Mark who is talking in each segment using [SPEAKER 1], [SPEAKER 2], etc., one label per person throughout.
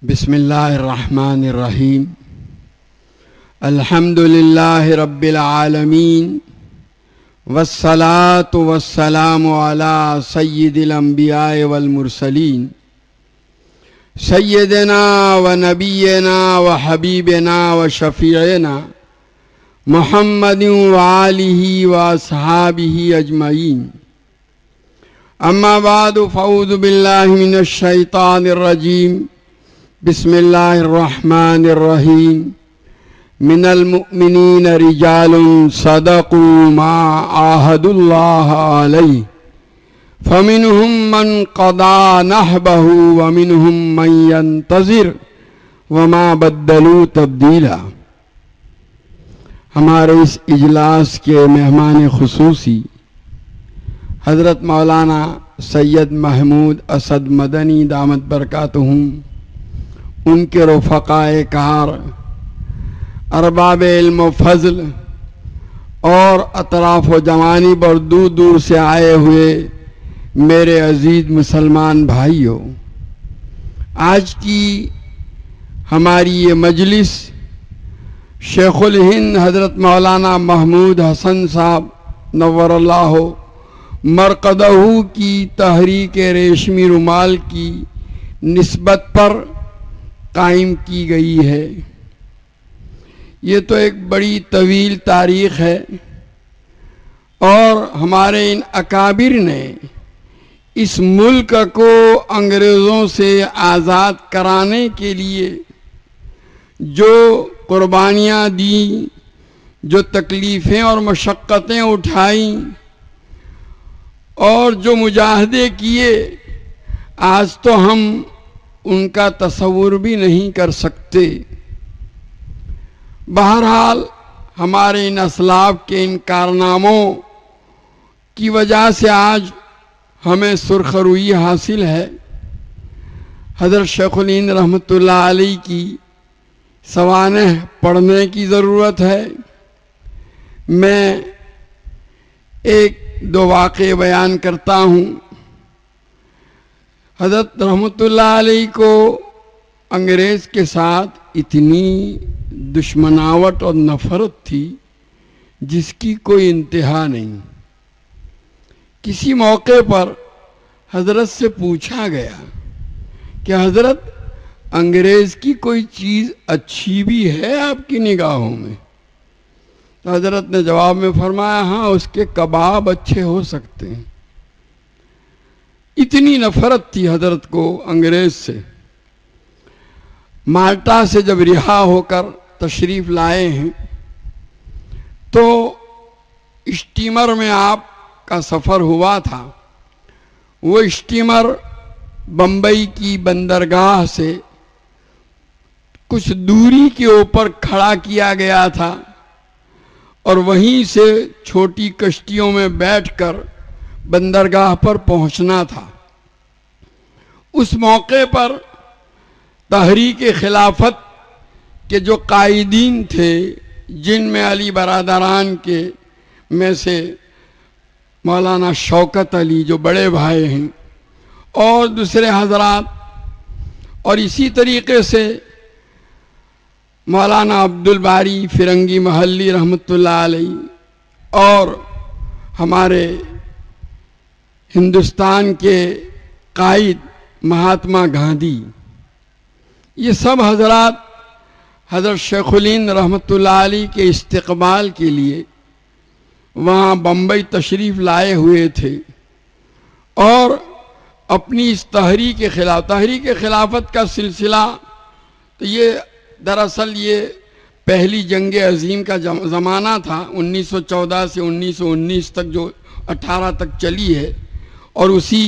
[SPEAKER 1] بسم اللہ الرحمن الرحیم الحمد للہ رب العالمین والصلاة والسلام علی سید الانبیاء والمرسلین سیدنا و نبینا و حبیبنا و شفیعنا محمد و آلہ و اصحابہ اجمعین اما بعد فاعوذ باللہ من الشیطان الرجیم بسم اللہ الرحمن الرحیم من المؤمنین رجال صدقوا ما عاہدوا اللہ علیہ فمنہم من قضى نحبہ ومنہم من ينتظر وما بدلوا تبدیلا۔ ہمارے اس اجلاس کے مہمان خصوصی حضرت مولانا سید محمود اسد مدنی دامت برکاتہم، ان کے رفقائے کار، ارباب علم و فضل اور اطراف و جوانب اور دور دور سے آئے ہوئے میرے عزیز مسلمان بھائیوں، آج کی ہماری یہ مجلس شیخ الہند حضرت مولانا محمود حسن صاحب نور اللہ مرقدہ کی تحریک ریشمی رومال کی نسبت پر قائم کی گئی ہے۔ یہ تو ایک بڑی طویل تاریخ ہے اور ہمارے ان اکابر نے اس ملک کو انگریزوں سے آزاد کرانے کے لیے جو قربانیاں دیں، جو تکلیفیں اور مشقتیں اٹھائیں اور جو مجاہدے کیے، آج تو ہم ان کا تصور بھی نہیں کر سکتے۔ بہرحال ہمارے ان اسلاف کے ان کارناموں کی وجہ سے آج ہمیں سرخ روئی حاصل ہے۔ حضرت شیخ الہند رحمۃ اللہ علیہ کی سوانح پڑھنے کی ضرورت ہے۔ میں ایک دو واقعے بیان کرتا ہوں۔ حضرت رحمۃ اللہ علیہ کو انگریز کے ساتھ اتنی دشمناوٹ اور نفرت تھی جس کی کوئی انتہا نہیں۔ کسی موقع پر حضرت سے پوچھا گیا کہ حضرت انگریز کی کوئی چیز اچھی بھی ہے آپ کی نگاہوں میں؟ تو حضرت نے جواب میں فرمایا، ہاں اس کے کباب اچھے ہو سکتے ہیں۔ اتنی نفرت تھی حضرت کو انگریز سے۔ مالٹا سے جب رہا ہو کر تشریف لائے ہیں تو اسٹیمر میں آپ کا سفر ہوا تھا۔ وہ اسٹیمر بمبئی کی بندرگاہ سے کچھ دوری کے اوپر کھڑا کیا گیا تھا اور وہیں سے چھوٹی کشتیوں میں بیٹھ کر بندرگاہ پر پہنچنا تھا۔ اس موقع پر تحریک خلافت کے جو قائدین تھے، جن میں علی برادران کے میں سے مولانا شوکت علی جو بڑے بھائی ہیں اور دوسرے حضرات، اور اسی طریقے سے مولانا عبد الباری فرنگی محلی رحمۃ اللہ علیہ اور ہمارے ہندوستان کے قائد مہاتما گاندھی، یہ سب حضرات حضرت شیخ الہند رحمۃ اللہ علیہ کے استقبال کے لیے وہاں بمبئی تشریف لائے ہوئے تھے اور اپنی اس تحریک خلافت کا سلسلہ، تو یہ دراصل یہ پہلی جنگ عظیم کا زمانہ تھا، 1914 سے 1919 تک، جو 18 تک چلی ہے، اور اسی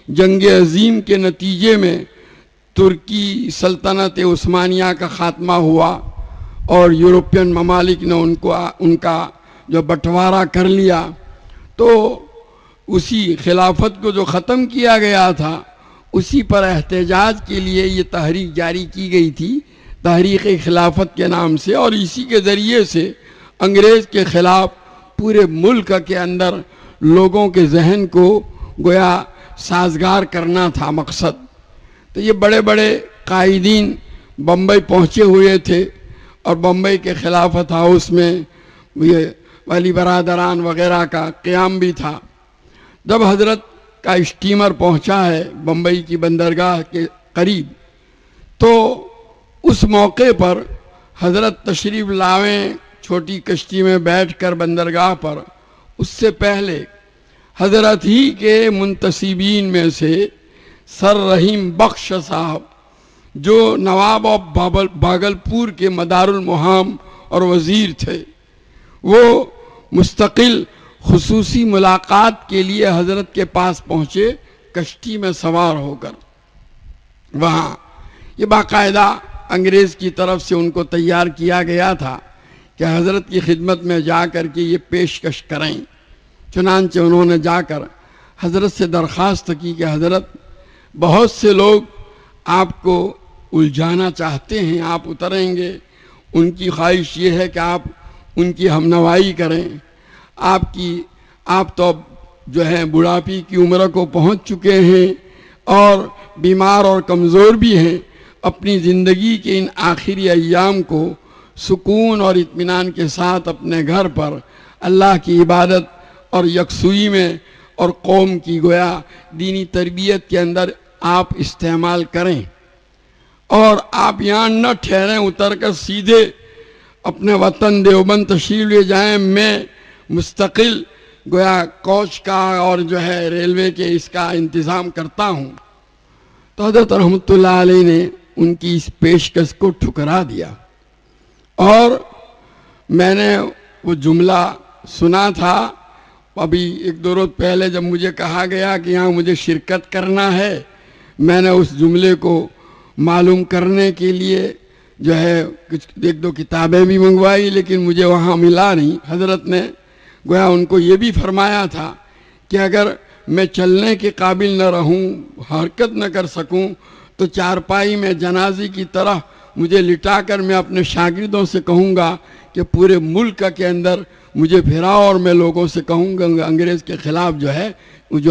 [SPEAKER 1] جنگ عظیم کے نتیجے میں ترکی سلطنت عثمانیہ کا خاتمہ ہوا اور یورپین ممالک نے ان کا جو بٹوارا کر لیا، تو اسی خلافت کو جو ختم کیا گیا تھا اسی پر احتجاج کے لیے یہ تحریک جاری کی گئی تھی، تحریک خلافت کے نام سے، اور اسی کے ذریعے سے انگریز کے خلاف پورے ملک کے اندر لوگوں کے ذہن کو گویا سازگار کرنا تھا مقصد۔ تو یہ بڑے بڑے قائدین بمبئی پہنچے ہوئے تھے اور بمبئی کے خلافت ہاؤس میں یہ ولی برادران وغیرہ کا قیام بھی تھا۔ جب حضرت کا اسٹیمر پہنچا ہے بمبئی کی بندرگاہ کے قریب، تو اس موقع پر حضرت تشریف لاویں چھوٹی کشتی میں بیٹھ کر بندرگاہ پر، اس سے پہلے حضرت ہی کے منتسبین میں سے سر رحیم بخش صاحب، جو نواب آف بھاگلپور کے مدار المحام اور وزیر تھے، وہ مستقل خصوصی ملاقات کے لیے حضرت کے پاس پہنچے کشتی میں سوار ہو کر۔ وہاں یہ باقاعدہ انگریز کی طرف سے ان کو تیار کیا گیا تھا کہ حضرت کی خدمت میں جا کر کے یہ پیشکش کریں۔ چنانچہ انہوں نے جا کر حضرت سے درخواست کی کہ حضرت، بہت سے لوگ آپ کو الجھانا چاہتے ہیں، آپ اتریں گے، ان کی خواہش یہ ہے کہ آپ ان کی ہمنوائی کریں۔ آپ تو اب جو ہے بڑھاپی کی عمر کو پہنچ چکے ہیں اور بیمار اور کمزور بھی ہیں، اپنی زندگی کے ان آخری ایام کو سکون اور اطمینان کے ساتھ اپنے گھر پر اللہ کی عبادت اور یکسوئی میں اور قوم کی گویا دینی تربیت کے اندر آپ استعمال کریں، اور آپ یہاں نہ ٹھہریں، اتر کر سیدھے اپنے وطن دیوبند تشریف لے جائیں۔ میں مستقل گویا کوچ کا اور جو ہے ریلوے کے اس کا انتظام کرتا ہوں۔ تو حضرت رحمت اللہ علیہ نے ان کی اس پیشکش کو ٹھکرا دیا، اور میں نے وہ جملہ سنا تھا ابھی ایک دو روز پہلے، جب مجھے کہا گیا کہ یہاں مجھے شرکت کرنا ہے، میں نے اس جملے کو معلوم کرنے کے لیے جو ہے کچھ ایک دو کتابیں بھی منگوائی، لیکن مجھے وہاں ملا نہیں۔ حضرت نے گویا ان کو یہ بھی فرمایا تھا کہ اگر میں چلنے کے قابل نہ رہوں، حرکت نہ کر سکوں، تو چارپائی میں جنازے کی طرح مجھے لٹا کر میں اپنے شاگردوں سے کہوں گا کہ پورے ملک کے اندر مجھے پھراؤ، اور میں لوگوں سے کہوں گا انگریز کے خلاف جو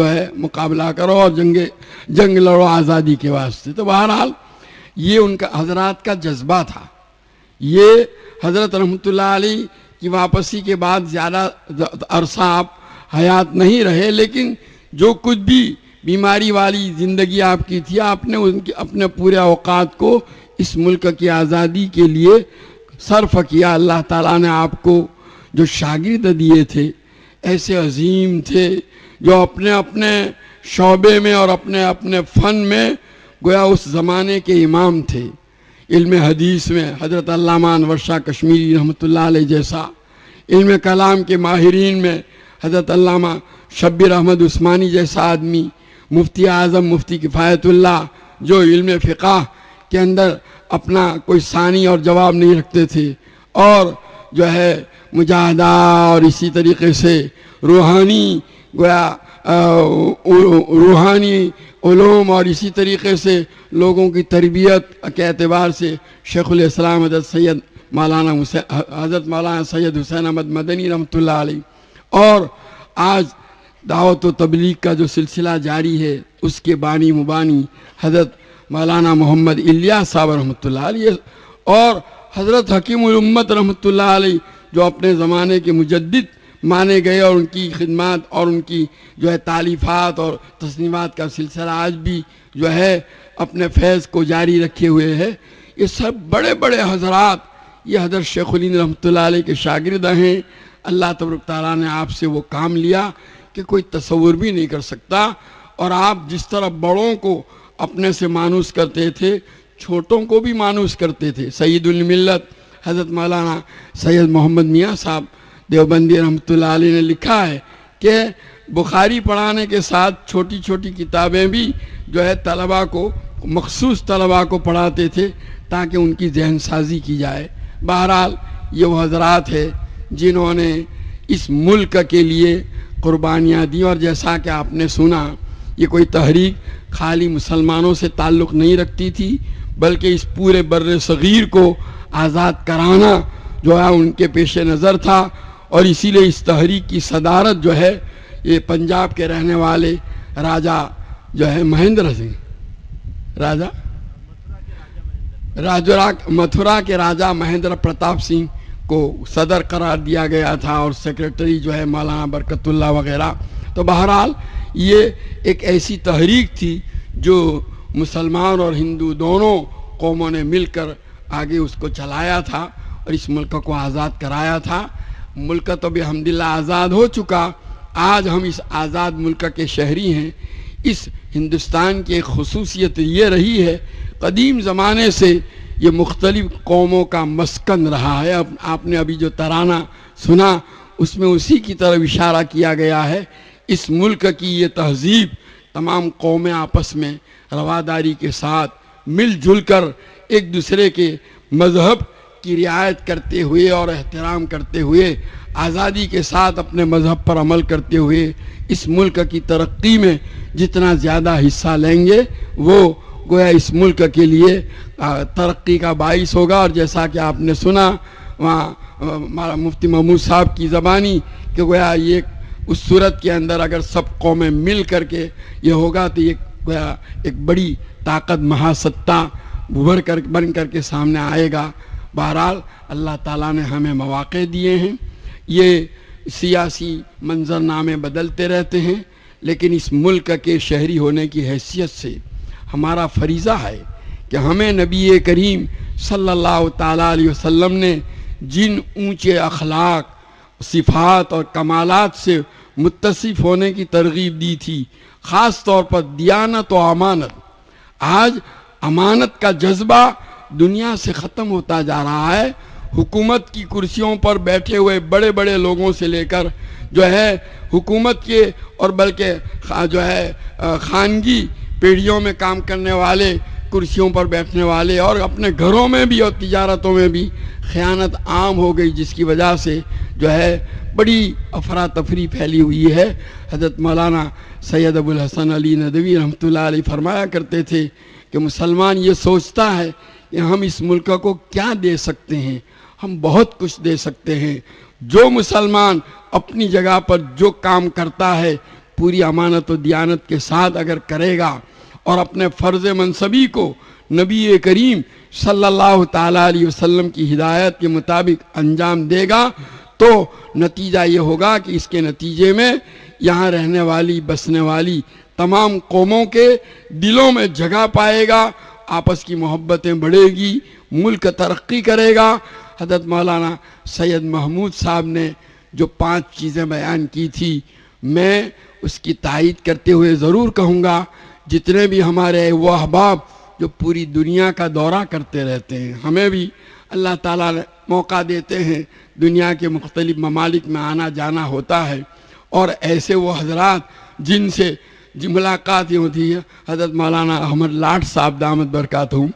[SPEAKER 1] ہے مقابلہ کرو اور جنگ لڑو آزادی کے واسطے۔ تو بہرحال یہ ان کا حضرات کا جذبہ تھا۔ یہ حضرت رحمت اللہ علیہ کی واپسی کے بعد زیادہ عرصہ آپ حیات نہیں رہے، لیکن جو کچھ بھی بیماری والی زندگی آپ کی تھی، آپ نے اپنے پورے اوقات کو اس ملک کی آزادی کے لیے صرف کیا۔ اللہ تعالیٰ نے آپ کو جو شاگرد دیے تھے، ایسے عظیم تھے جو اپنے اپنے شعبے میں اور اپنے اپنے فن میں گویا اس زمانے کے امام تھے۔ علم حدیث میں حضرت علامہ انور شاہ کشمیری رحمۃ اللہ علیہ جیسا، علم کلام کے ماہرین میں حضرت علامہ شبیر احمد عثمانی جیسا آدمی، مفتی اعظم مفتی کفایت اللہ، جو علم فقہ کے اندر اپنا کوئی ثانی اور جواب نہیں رکھتے تھے، اور جو ہے مجاہدہ اور اسی طریقے سے روحانی علوم اور اسی طریقے سے لوگوں کی تربیت کے اعتبار سے شیخ الاسلام حضرت مولانا سید حسین احمد مدنی رحمۃ اللہ علیہ، اور آج دعوت و تبلیغ کا جو سلسلہ جاری ہے اس کے بانی مبانی حضرت مولانا محمد الیاس صاحب رحمۃ اللہ علیہ، اور حضرت حکیم الامت رحمۃ اللہ علیہ جو اپنے زمانے کے مجدد مانے گئے، اور ان کی خدمات اور ان کی جو ہے تالیفات اور تصنیفات کا سلسلہ آج بھی جو ہے اپنے فیض کو جاری رکھے ہوئے ہے۔ یہ سب بڑے بڑے حضرات یہ حضرت شیخ الہند رحمۃ اللہ علیہ کے شاگرد ہیں۔ اللہ تبارک تعالیٰ نے آپ سے وہ کام لیا کہ کوئی تصور بھی نہیں کر سکتا، اور آپ جس طرح بڑوں کو اپنے سے مانوس کرتے تھے، چھوٹوں کو بھی مانوس کرتے تھے۔ سید الملت حضرت مولانا سید محمد میاں صاحب دیوبندی رحمۃ اللہ علیہ نے لکھا ہے کہ بخاری پڑھانے کے ساتھ چھوٹی چھوٹی کتابیں بھی جو ہے طلباء کو، مخصوص طلباء کو پڑھاتے تھے تاکہ ان کی ذہن سازی کی جائے۔ بہرحال یہ وہ حضرات ہیں جنہوں نے اس ملک کے لیے قربانیاں دی، اور جیسا کہ آپ نے سنا یہ کوئی تحریک خالی مسلمانوں سے تعلق نہیں رکھتی تھی، بلکہ اس پورے بر صغیر کو آزاد کرانا جو ہے ان کے پیش نظر تھا، اور اسی لیے اس تحریک کی صدارت جو ہے یہ پنجاب کے رہنے والے راجہ جو ہے مہندر سنگھ، راجہ متھرا کے راجا مہندر پرتاپ سنگھ کو صدر قرار دیا گیا تھا اور سیکرٹری جو ہے مولانا برکت اللہ وغیرہ. تو بہرحال یہ ایک ایسی تحریک تھی جو مسلمان اور ہندو دونوں قوموں نے مل کر آگے اس کو چلایا تھا اور اس ملک کو آزاد کرایا تھا. ملک تو بحمدللہ آزاد ہو چکا. آج ہم اس آزاد ملک کے شہری ہیں. اس ہندوستان کی ایک خصوصیت یہ رہی ہے، قدیم زمانے سے یہ مختلف قوموں کا مسکن رہا ہے. آپ نے ابھی جو ترانہ سنا اس میں اسی کی طرف اشارہ کیا گیا ہے. اس ملک کی یہ تہذیب تمام قومیں آپس میں رواداری کے ساتھ مل جل کر ایک دوسرے کے مذہب کی رعایت کرتے ہوئے اور احترام کرتے ہوئے آزادی کے ساتھ اپنے مذہب پر عمل کرتے ہوئے اس ملک کی ترقی میں جتنا زیادہ حصہ لیں گے وہ گویا اس ملک کے لیے ترقی کا باعث ہوگا. اور جیسا کہ آپ نے سنا وہاں مفتی محمود صاحب کی زبانی کہ گویا یہ اس صورت کے اندر اگر سب قومیں مل کر کے یہ ہوگا تو یہ گویا ایک بڑی طاقت مہاستہ بن کر کے سامنے آئے گا. بہرحال اللہ تعالیٰ نے ہمیں مواقع دیے ہیں. یہ سیاسی منظرنامے بدلتے رہتے ہیں لیکن اس ملک کے شہری ہونے کی حیثیت سے ہمارا فریضہ ہے کہ ہمیں نبی کریم صلی اللہ تعالیٰ علیہ وسلم نے جن اونچے اخلاق، صفات اور کمالات سے متصف ہونے کی ترغیب دی تھی، خاص طور پر دیانت و امانت. آج امانت کا جذبہ دنیا سے ختم ہوتا جا رہا ہے. حکومت کی کرسیوں پر بیٹھے ہوئے بڑے بڑے لوگوں سے لے کر جو ہے حکومت کے اور بلکہ جو ہے خانگی پیڑھیوں میں کام کرنے والے، کرسیوں پر بیٹھنے والے اور اپنے گھروں میں بھی اور تجارتوں میں بھی خیانت عام ہو گئی، جس کی وجہ سے جو ہے بڑی افراتفری پھیلی ہوئی ہے. حضرت مولانا سید ابو الحسن علی ندوی رحمۃ اللہ علیہ فرمایا کرتے تھے کہ مسلمان یہ سوچتا ہے کہ ہم اس ملک کو کیا دے سکتے ہیں. ہم بہت کچھ دے سکتے ہیں. جو مسلمان اپنی جگہ پر جو کام کرتا ہے پوری امانت و دیانت کے ساتھ اگر کرے گا اور اپنے فرض منصبی کو نبی کریم صلی اللہ تعالیٰ علیہ وسلم کی ہدایت کے مطابق انجام دے گا تو نتیجہ یہ ہوگا کہ اس کے نتیجے میں یہاں رہنے والی بسنے والی تمام قوموں کے دلوں میں جگہ پائے گا، آپس کی محبتیں بڑھے گی، ملک ترقی کرے گا. حضرت مولانا سید محمود صاحب نے جو 5 چیزیں بیان کی تھی میں اس کی تائید کرتے ہوئے ضرور کہوں گا جتنے بھی ہمارے وہ احباب جو پوری دنیا کا دورہ کرتے رہتے ہیں، ہمیں بھی اللہ تعالیٰ نے موقع دیتے ہیں، دنیا کے مختلف ممالک میں آنا جانا ہوتا ہے اور ایسے وہ حضرات جن سے ملاقات ہوتی ہے. حضرت مولانا احمد لاٹ صاحب دامت برکاتہم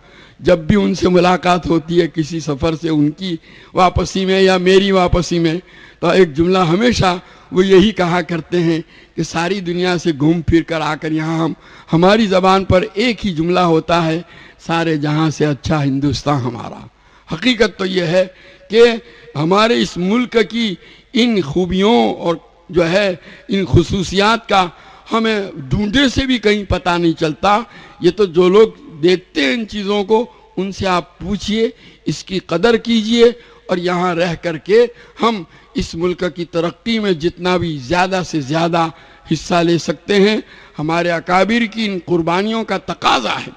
[SPEAKER 1] جب بھی ان سے ملاقات ہوتی ہے کسی سفر سے ان کی واپسی میں یا میری واپسی میں تو ایک جملہ ہمیشہ وہ یہی کہا کرتے ہیں کہ ساری دنیا سے گھوم پھر کر آ کر یہاں ہماری زبان پر ایک ہی جملہ ہوتا ہے، سارے جہاں سے اچھا ہندوستان ہمارا. حقیقت تو یہ ہے کہ ہمارے اس ملک کی ان خوبیوں اور جو ہے ان خصوصیات کا ہمیں ڈھونڈے سے بھی کہیں پتہ نہیں چلتا. یہ تو جو لوگ دیکھتے ہیں ان چیزوں کو ان سے آپ پوچھئے، اس کی قدر کیجئے اور یہاں رہ کر کے ہم اس ملک کی ترقی میں جتنا بھی زیادہ سے زیادہ حصہ لے سکتے ہیں. ہمارے اکابر کی ان قربانیوں کا تقاضا ہے.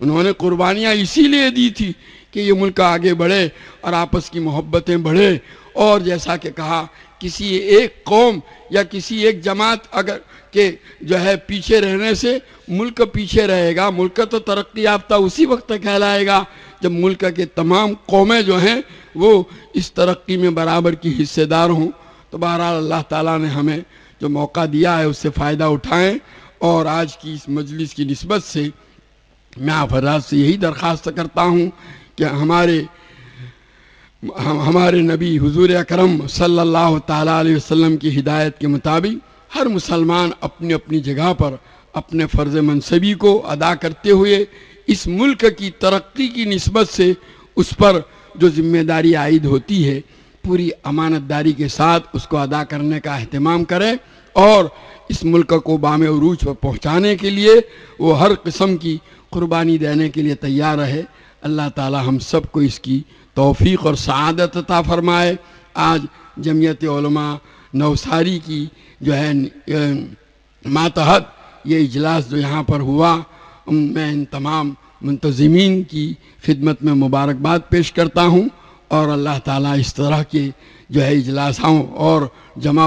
[SPEAKER 1] انہوں نے قربانیاں اسی لیے دی تھی کہ یہ ملک آگے بڑھے اور آپس کی محبتیں بڑھے. اور جیسا کہ کہا کسی ایک قوم یا کسی ایک جماعت اگر کہ جو ہے پیچھے رہنے سے ملک پیچھے رہے گا. ملک تو ترقی یافتہ اسی وقت کہلائے گا جب ملک کے تمام قومیں جو ہیں وہ اس ترقی میں برابر کی حصے دار ہوں. تو بہرحال اللہ تعالیٰ نے ہمیں جو موقع دیا ہے اس سے فائدہ اٹھائیں. اور آج کی اس مجلس کی نسبت سے میں آپ حضرات سے یہی درخواست کرتا ہوں کہ ہمارے نبی حضور اکرم صلی اللہ تعالیٰ علیہ وسلم کی ہدایت کے مطابق ہر مسلمان اپنی اپنی جگہ پر اپنے فرض منصبی کو ادا کرتے ہوئے اس ملک کی ترقی کی نسبت سے اس پر جو ذمہ داری عائد ہوتی ہے پوری امانت داری کے ساتھ اس کو ادا کرنے کا اہتمام کرے اور اس ملک کو بام عروج پر پہنچانے کے لیے وہ ہر قسم کی قربانی دینے کے لیے تیار رہے۔ اللہ تعالی ہم سب کو اس کی توفیق اور سعادت عطا فرمائے۔ آج جمعیت علماء نوساری کی جو ہے ماتحت یہ اجلاس جو یہاں پر ہوا، میں ان تمام منتظمین کی خدمت میں مبارکباد پیش کرتا ہوں، اور اللہ تعالیٰ اس طرح کے جو ہے اجلاسوں اور جمع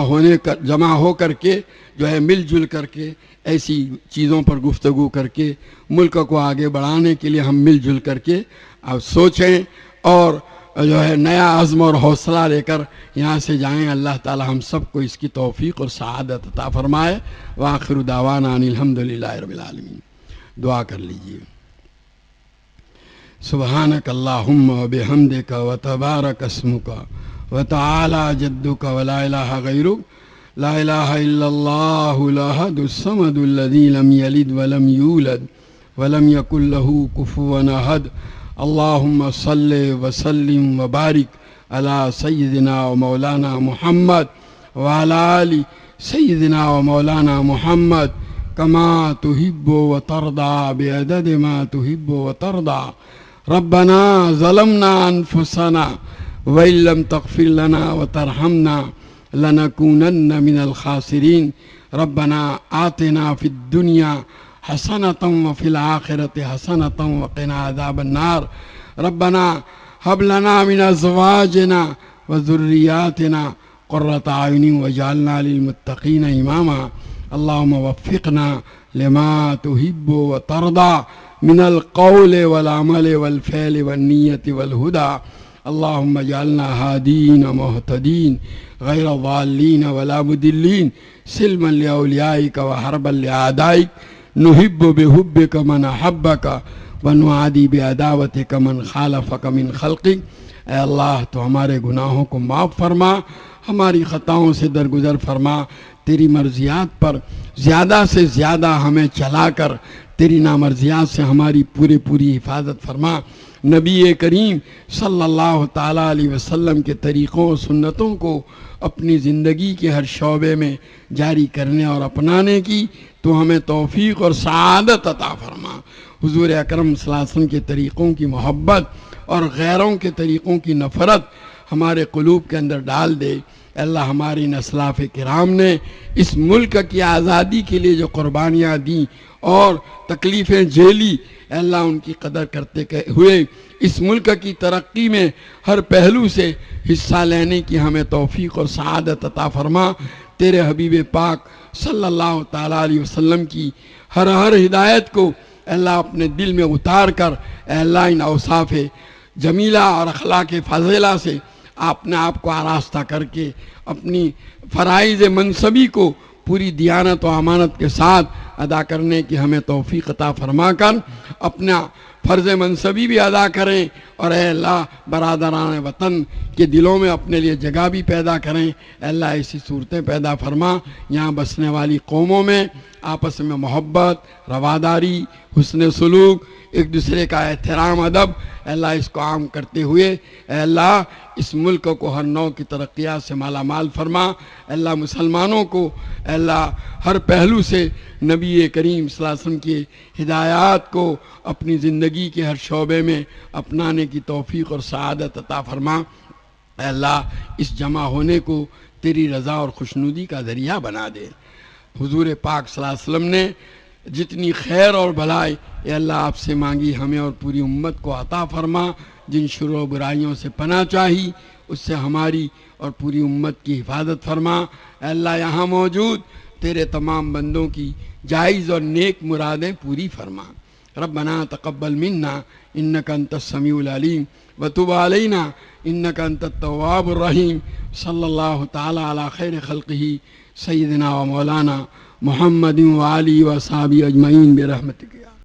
[SPEAKER 1] ہو کر کے جو ہے مل جل کر کے ایسی چیزوں پر گفتگو کر کے ملک کو آگے بڑھانے کے لیے ہم مل جل کر کے اب سوچیں اور جو ہے نیا عزم اور حوصلہ لے کر یہاں سے جائیں۔ اللہ تعالی ہم سب کو اس کی توفیق اور سعادت عطا فرمائے۔ وآخر دعوانا ان الحمدللہ رب العالمین۔ دعا کر لیجئے۔ سبحانک اللہم وبحمدک وتبارک اسمک وتعالی جدک ولا الہ غیرک، لا الہ الا اللہ الاحد الصمد الذی لم یلد ولم یولد ولم یکن لہ کفوا احد۔ اللہم صلی وسلم وبارک علی سیدنا و مولانا محمد وعلی آل سیدنا و مولانا محمد کما تحب و ترضى بعدد ما تحب و ترضى۔ ربنا ظلمنا انفسنا وإن لم تغفر لنا وترحمنا لنكونن من الخاسرين۔ ربنا آتنا في الدنيا حسنة وفي الآخرة حسنة وقنا عذاب النار۔ ربنا هب لنا من أزواجنا وذرياتنا قرة أعين واجعلنا للمتقين إماما۔ اللهم وفقنا لما تحب وترضى من القول والعمل والفعل والنية والهدى۔ اللهم اجعلنا هادين مهتدين غير ضالين ولا مضلين، سلما لأوليائك وحربا لأعدائك، نحب بحبك من أحبك ونعادي بعداوتك من خالفك من خلقك۔ اے اللہ تو ہمارے گناہوں کو معاف فرما، ہماری خطاؤں سے درگزر فرما، تیری مرضیات پر زیادہ سے زیادہ ہمیں چلا کر تیری نامرضیات سے ہماری پوری حفاظت فرما۔ نبی کریم صلی اللہ تعالیٰ علیہ وسلم کے طریقوں و سنتوں کو اپنی زندگی کے ہر شعبے میں جاری کرنے اور اپنانے کی تو ہمیں توفیق اور سعادت عطا فرما۔ حضور اکرم صلی اللہ علیہ وسلم کے طریقوں کی محبت اور غیروں کے طریقوں کی نفرت ہمارے قلوب کے اندر ڈال دے۔ اللہ ہماری ان اسلاف کرام نے اس ملک کی آزادی کے لیے جو قربانیاں دیں اور تکلیفیں جھیلی، اللہ ان کی قدر کرتے ہوئے اس ملک کی ترقی میں ہر پہلو سے حصہ لینے کی ہمیں توفیق اور سعادت عطا فرما۔ تیرے حبیب پاک صلی اللہ تعالیٰ علیہ وسلم کی ہر ہدایت کو اللہ اپنے دل میں اتار کر اے اللہ ان اوصاف جمیلہ اور اخلاق فاضلہ سے اپنے آپ کو آراستہ کر کے اپنی فرائض منصبی کو پوری دیانت و امانت کے ساتھ ادا کرنے کی ہمیں توفیق عطا فرما کر اپنا فرض منصبی بھی ادا کریں، اور اے اللہ برادران وطن کے دلوں میں اپنے لیے جگہ بھی پیدا کریں۔ اے اللہ ایسی صورتیں پیدا فرما یہاں بسنے والی قوموں میں آپس میں محبت، رواداری، حسن سلوک، ایک دوسرے کا احترام، ادب، اے اللہ اس کو عام کرتے ہوئے اے اللہ اس ملک کو ہر نوع کی ترقیات سے مالا مال فرما۔ اے اللہ مسلمانوں کو اے اللہ ہر پہلو سے نبی کریم صلی اللہ علیہ وسلم کی ہدایات کو اپنی زندگی کے ہر شعبے میں اپنانے کی توفیق اور سعادت عطا فرما۔ اے اللہ اس جمع ہونے کو تیری رضا اور خوشنودی کا ذریعہ بنا دے۔ حضور پاک صلی اللہ علیہ وسلم نے جتنی خیر اور بھلائی اے اللہ آپ سے مانگی ہمیں اور پوری امت کو عطا فرما۔ جن شر و برائیوں سے پناہ چاہی اس سے ہماری اور پوری امت کی حفاظت فرما۔ اے اللہ یہاں موجود تیرے تمام بندوں کی جائز اور نیک مرادیں پوری فرما۔ ربنا تقبل منا انک انت السمیع العلیم وتب علینا انک انت التواب الرحیم۔ صلی اللہ تعالی علی خیر خلقہ سیدنا و مولانا محمد و آلہ و صحابہ اجمعین برحمتک۔